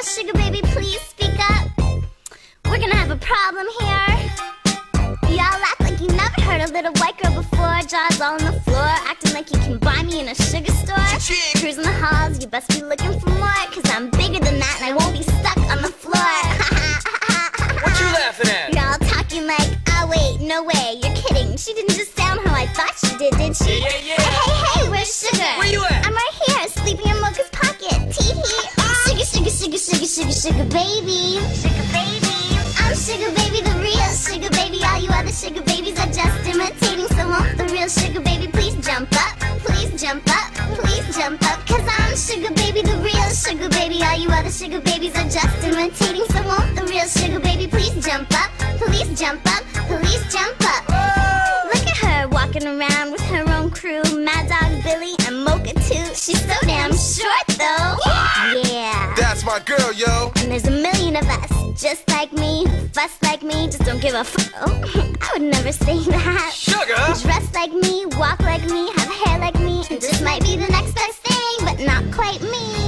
real sugar baby, please speak up. We're gonna have a problem here. Y'all act like you never heard a little white girl before. Jaws all on the floor, acting like you can buy me in a sugar store. Cruising the halls, you best be looking for more, cause I'm bigger than that and I won't be stuck on the floor. What you laughing at? You're all talking like, oh wait, no way, you're kidding. She didn't just sound how I thought she did she? Yeah. Hey, where's Sugar? Where you at? I'm right here, sleeping in Mocha's pocket. Tee-hee. Sugar baby. Sugar baby. I'm Sugar baby, the real Sugar baby. All you other sugar babies are just imitating. So won't the real Sugar baby please jump up? Please jump up, please jump up. Cause I'm Sugar baby, the real Sugar baby. All you other sugar babies are just imitating. So won't the real Sugar baby please jump up? Please jump up, please jump up. Look at her walking around with her own crew. Mad Dog Billy and Mocha too. She's so damn short though. Yeah. That's my girl, yo. And there's a million of us, just like me, who fuss like me, just don't give a oh, I would never say that. Sugar! Dress like me, walk like me, have hair like me, and just might be the next best thing, but not quite me.